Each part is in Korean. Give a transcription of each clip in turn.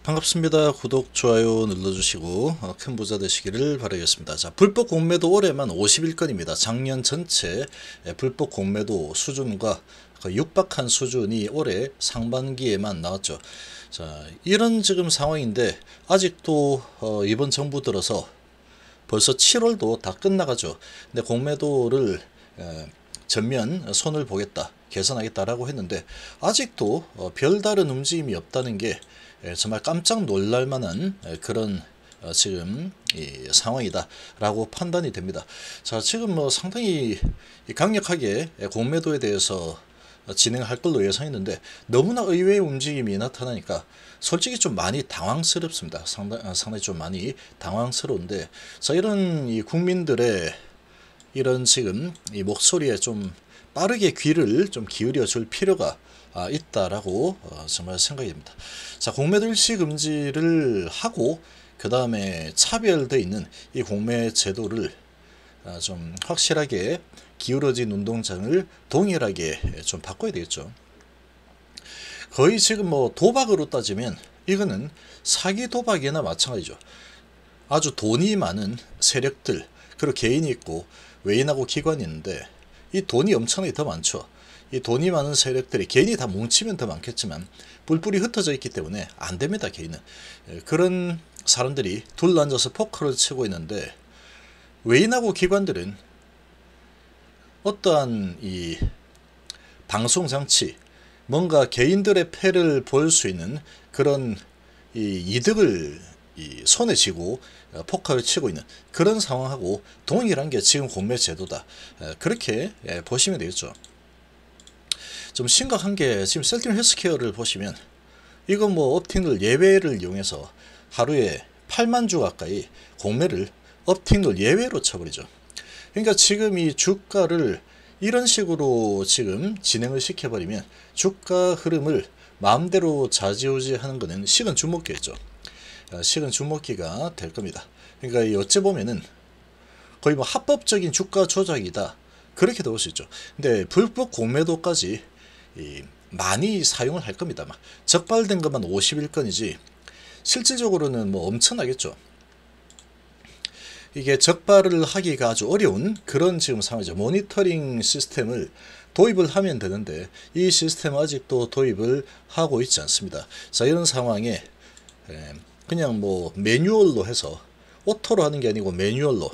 반갑습니다. 구독, 좋아요 눌러주시고 큰 부자 되시기를 바라겠습니다. 자, 불법 공매도 올해만 51건입니다. 작년 전체 불법 공매도 수준과 육박한 수준이 올해 상반기에만 나왔죠. 자, 이런 지금 상황인데 아직도 이번 정부 들어서 벌써 7월도 다 끝나가죠. 근데 공매도를 전면 손을 보겠다, 개선하겠다라고 했는데 아직도 별다른 움직임이 없다는 게 정말 깜짝 놀랄 만한 그런 지금 이 상황이다라고 판단이 됩니다. 자, 지금 상당히 강력하게 공매도에 대해서 진행할 걸로 예상했는데 너무나 의외의 움직임이 나타나니까 솔직히 좀 많이 당황스럽습니다. 상당히 좀 많이 당황스러운데, 자, 이런 이 국민들의 이런 지금 이 목소리에 좀 빠르게 귀를 좀 기울여 줄 필요가 있다라고 정말 생각이 됩니다. 자, 공매도 일시 금지를 하고 그 다음에 차별되어 있는 이 공매 제도를 좀 확실하게 기울어진 운동장을 동일하게 좀 바꿔야 되겠죠. 거의 지금 도박으로 따지면 이거는 사기 도박이나 마찬가지죠. 아주 돈이 많은 세력들, 그리고 개인이 있고 외인하고 기관이 있는데 이 돈이 엄청나게 더 많죠. 이 돈이 많은 세력들이 개인이 다 뭉치면 더 많겠지만 뿔뿔이 흩어져 있기 때문에 안 됩니다. 개인은. 그런 사람들이 둘러앉아서 포커를 치고 있는데 외인하고 기관들은 어떠한 이 방송 장치, 뭔가 개인들의 패를 볼 수 있는 그런 이 이득을 손에 쥐고 포커를 치고 있는 그런 상황하고 동일한 게 지금 공매 제도다. 그렇게 보시면 되겠죠. 좀 심각한 게 지금 셀팀 헬스케어를 보시면 이건 업팅룰 예외를 이용해서 하루에 8만 주 가까이 공매를 업팅룰 예외로 쳐버리죠. 그러니까 지금 이 주가를 이런 식으로 지금 진행을 시켜버리면 주가 흐름을 마음대로 좌지우지하는 것은 식은 죽먹기였죠. 식은 죽먹기가 될 겁니다. 그러니까 어찌 보면은 거의 합법적인 주가 조작이다, 그렇게 볼 수 있죠. 근데 불법 공매도까지 많이 사용을 할 겁니다. 적발된 것만 51건이지 실질적으로는 엄청나겠죠. 이게 적발을 하기가 아주 어려운 그런 지금 상황이죠. 모니터링 시스템을 도입을 하면 되는데 이 시스템은 아직도 도입을 하고 있지 않습니다. 자, 이런 상황에 그냥 매뉴얼로 해서 오토로 하는 게 아니고 매뉴얼로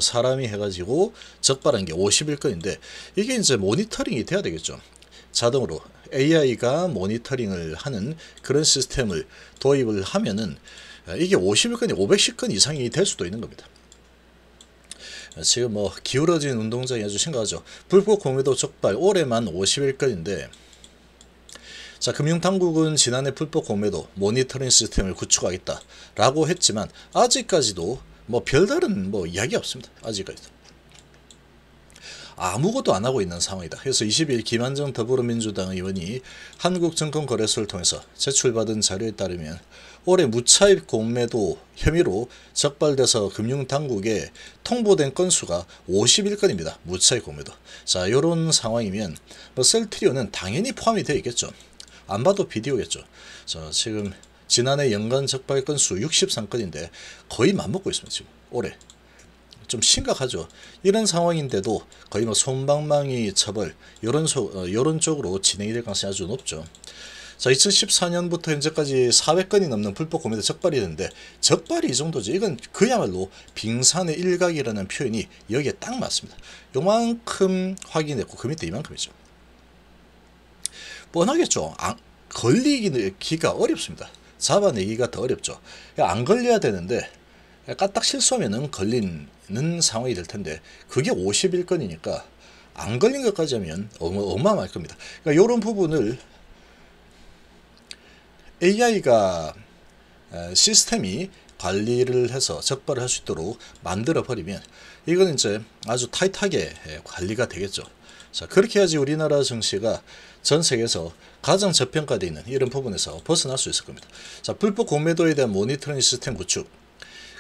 사람이 해가지고 적발한 게 51건인데 이게 이제 모니터링이 돼야 되겠죠. 자동으로 AI가 모니터링을 하는 그런 시스템을 도입을 하면은 이게 51건이 510건 이상이 될 수도 있는 겁니다. 지금 기울어진 운동장이 아주 심각하죠. 불법 공매도 적발 올해만 51건인데, 자, 금융당국은 지난해 불법 공매도 모니터링 시스템을 구축하겠다 라고 했지만 아직까지도 별다른 이야기 없습니다. 아직까지도 아무것도 안 하고 있는 상황이다. 그래서 20일 김한정 더불어민주당 의원이 한국증권거래소를 통해서 제출받은 자료에 따르면 올해 무차입 공매도 혐의로 적발돼서 금융당국에 통보된 건수가 51건입니다. 무차입 공매도. 자, 이런 상황이면 셀트리온은 당연히 포함이 되어 있겠죠. 안 봐도 비디오겠죠. 자, 지금 지난해 연간 적발 건수 63건인데 거의 맞먹고 있습니다. 지금 올해. 좀 심각하죠. 이런 상황인데도 거의 솜방망이 처벌 요런 쪽으로 진행이 될 가능성이 아주 높죠. 자, 2014년부터 현재까지 400건이 넘는 불법 공매도 적발이 됐는데 적발이 이 정도지. 이건 그야말로 빙산의 일각이라는 표현이 여기에 딱 맞습니다. 요만큼 확인했고 그 밑에 이만큼이죠. 뻔하겠죠. 걸리기가 어렵습니다. 잡아내기가 더 어렵죠. 안 걸려야 되는데 까딱 실수하면은 걸리는 상황이 될 텐데 그게 51건이니까 안 걸린 것까지 하면 어마어마할 겁니다. 그러니까 이런 부분을 AI가 시스템이 관리를 해서 적발을 할 수 있도록 만들어 버리면 이건 이제 아주 타이트하게 관리가 되겠죠. 자, 그렇게 해야지 우리나라 증시가 전 세계에서 가장 저평가되어 있는 이런 부분에서 벗어날 수 있을 겁니다. 자, 불법 공매도에 대한 모니터링 시스템 구축,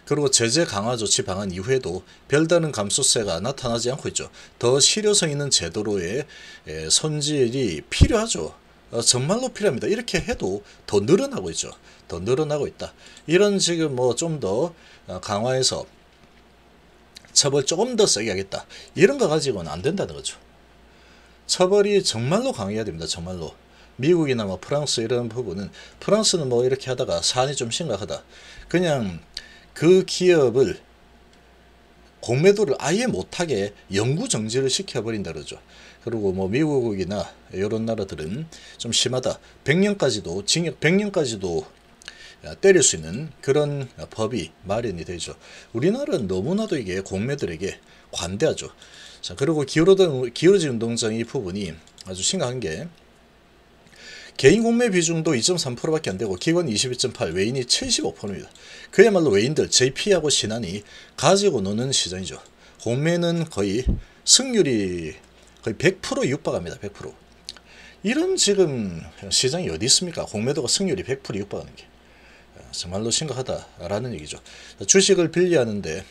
그리고 제재 강화 조치 방안 이후에도 별다른 감소세가 나타나지 않고 있죠. 더 실효성 있는 제도로의 손질이 필요하죠. 정말로 필요합니다. 이렇게 해도 더 늘어나고 있죠. 더 늘어나고 있다. 이런 지금 뭐 좀 더 강화해서 처벌 조금 더 세게 하겠다. 이런 거 가지고는 안 된다는 거죠. 처벌이 정말로 강해야 됩니다. 정말로. 미국이나 뭐 프랑스 이런 부분은, 프랑스는 뭐 이렇게 하다가 사안이 좀 심각하다. 그냥 그 기업을 공매도를 아예 못하게 영구 정지를 시켜버린다 그러죠. 그리고 뭐 미국이나 이런 나라들은 좀 심하다. 100년까지도, 징역 100년까지도 때릴 수 있는 그런 법이 마련이 되죠. 우리나라는 너무나도 이게 공매들에게 관대하죠. 자, 그리고 기울어진 운동장 이 부분이 아주 심각한 게, 개인 공매 비중도 2.3%밖에 안 되고 기관 22.8, 외인이 75%입니다. 그야말로 외인들, JP하고 신한이 가지고 노는 시장이죠. 공매는 거의 승률이 거의 100% 육박합니다. 100%. 이런 지금 시장이 어디 있습니까? 공매도가 승률이 100% 육박하는 게 정말로 심각하다라는 얘기죠. 주식을 빌리하는데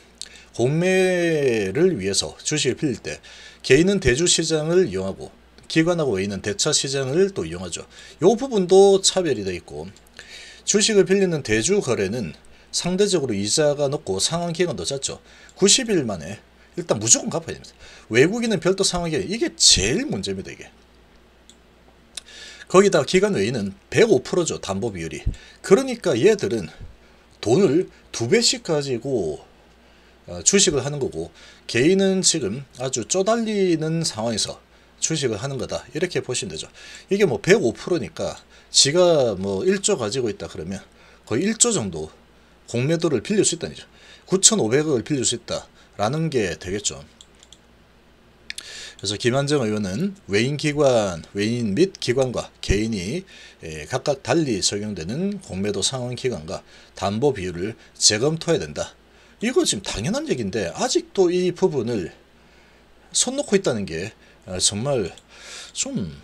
공매를 위해서 주식을 빌릴 때 개인은 대주시장을 이용하고 기관하고 외인은 대차시장을 또 이용하죠. 이 부분도 차별이 되어 있고, 주식을 빌리는 대주 거래는 상대적으로 이자가 높고 상환기간도 짧죠. 90일 만에 일단 무조건 갚아야 됩니다. 외국인은 별도 상환기간, 이게 제일 문제입니다. 이게. 거기다가 기관 외인은 105%죠. 담보 비율이. 그러니까 얘들은 돈을 2배씩 가지고 주식을 하는 거고, 개인은 지금 아주 쪼달리는 상황에서 주식을 하는 거다. 이렇게 보시면 되죠. 이게 뭐 105%니까 지가 뭐 1조 가지고 있다 그러면 거의 1조 정도 공매도를 빌릴 수 있다는 거죠. 9,500억을 빌릴 수 있다라는 게 되겠죠. 그래서 김한정 의원은 외인 및 기관과 개인이 각각 달리 적용되는 공매도 상환 기간과 담보 비율을 재검토해야 된다. 이거 지금 당연한 얘기인데 아직도 이 부분을 손 놓고 있다는 게 정말 좀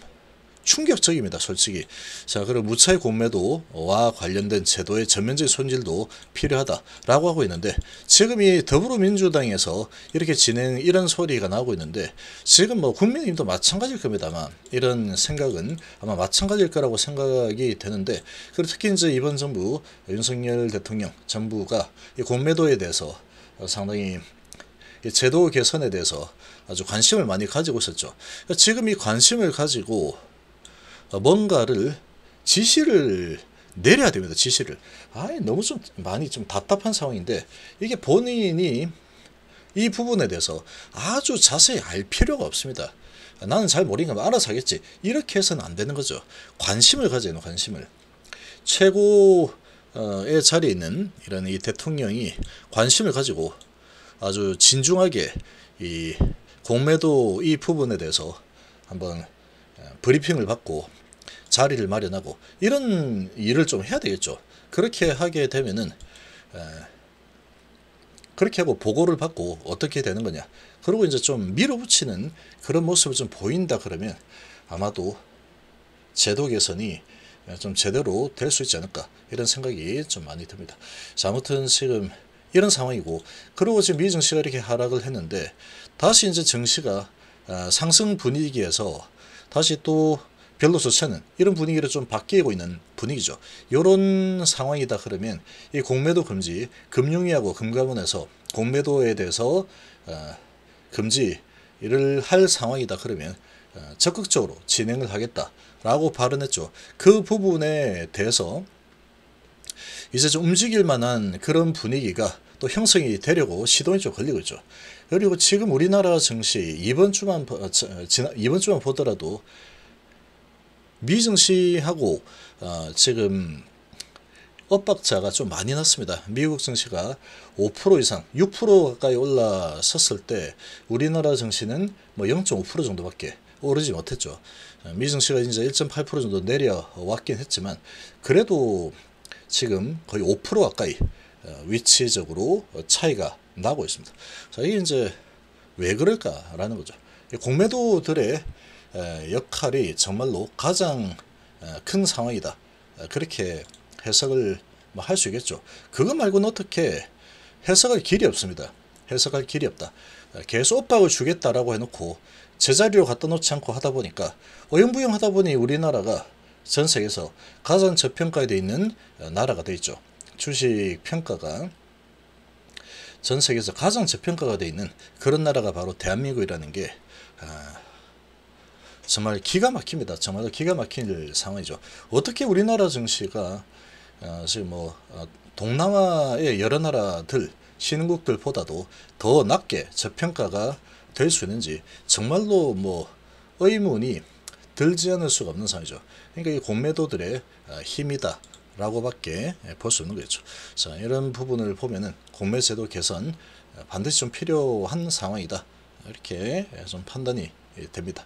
충격적입니다. 솔직히. 자, 그리고 무차익 공매도와 관련된 제도의 전면적인 손질도 필요하다라고 하고 있는데, 지금 이 더불어민주당에서 이렇게 이런 소리가 나오고 있는데, 지금 뭐 국민의힘도 마찬가지일 겁니다만 이런 생각은 아마 마찬가지일 거라고 생각이 되는데, 그리고 특히 이제 이번 정부 윤석열 대통령 정부가 이 공매도에 대해서 상당히 이 제도 개선에 대해서 아주 관심을 많이 가지고 있었죠. 지금 이 관심을 가지고 뭔가를 지시를 내려야 됩니다. 지시를. 너무 좀 많이 좀 답답한 상황인데, 이게 본인이 이 부분에 대해서 아주 자세히 알 필요가 없습니다. 나는 잘 모르니까 알아서 하겠지. 이렇게 해서는 안 되는 거죠. 관심을 가져야 돼요. 관심을. 최고의 자리에 있는 이런 이 대통령이 관심을 가지고 아주 진중하게 이 공매도 이 부분에 대해서 한번 브리핑을 받고 자리를 마련하고 이런 일을 좀 해야 되겠죠. 그렇게 하게 되면은 그렇게 하고 보고를 받고 어떻게 되는 거냐, 그리고 이제 좀 밀어붙이는 그런 모습을 좀 보인다 그러면 아마도 제도 개선이 좀 제대로 될 수 있지 않을까, 이런 생각이 좀 많이 듭니다. 자, 아무튼 지금 이런 상황이고, 그리고 지금 미증시가 이렇게 하락을 했는데 다시 이제 증시가 상승 분위기에서 다시 또 별로 좋지 않은 이런 분위기로 좀 바뀌고 있는 분위기죠. 이런 상황이다 그러면 이 공매도 금지, 금융위하고 금감원에서 공매도에 대해서 금지를 할 상황이다 그러면 적극적으로 진행을 하겠다라고 발언했죠. 그 부분에 대해서 이제 좀 움직일 만한 그런 분위기가 또 형성이 되려고 시동이 좀 걸리고 있죠. 그리고 지금 우리나라 증시 이번 주만 보더라도 미증시하고 지금 엇박자가 좀 많이 났습니다. 미국 증시가 5% 이상, 6% 가까이 올라섰을 때 우리나라 증시는 뭐 0.5% 정도밖에 오르지 못했죠. 미증시가 이제 1.8% 정도 내려왔긴 했지만 그래도 지금 거의 5% 가까이 위치적으로 차이가 나고 있습니다. 자, 이게 이제 왜 그럴까라는 거죠. 공매도들의 역할이 정말로 가장 큰 상황이다. 그렇게 해석을 할 수 있겠죠. 그거 말고는 어떻게 해석할 길이 없습니다. 해석할 길이 없다. 계속 엇박을 주겠다라고 해놓고 제자리로 갖다 놓지 않고 하다 보니까 어영부영 하다 보니 우리나라가 전 세계에서 가장 저평가되어 있는 나라가 되어 있죠. 주식 평가가 전 세계에서 가장 저평가가 되어 있는 그런 나라가 바로 대한민국이라는 게 정말 기가 막힙니다. 정말 기가 막힐 상황이죠. 어떻게 우리나라 증시가 지금 동남아의 여러 나라들 신흥국들보다도 더 낮게 저평가가 될 수 있는지 정말로 의문이 들지 않을 수가 없는 상황이죠. 그러니까 이 공매도들의 힘이다 라고밖에 볼 수 없는 거겠죠. 자, 이런 부분을 보면은 공매제도 개선 반드시 좀 필요한 상황이다 이렇게 좀 판단이 됩니다.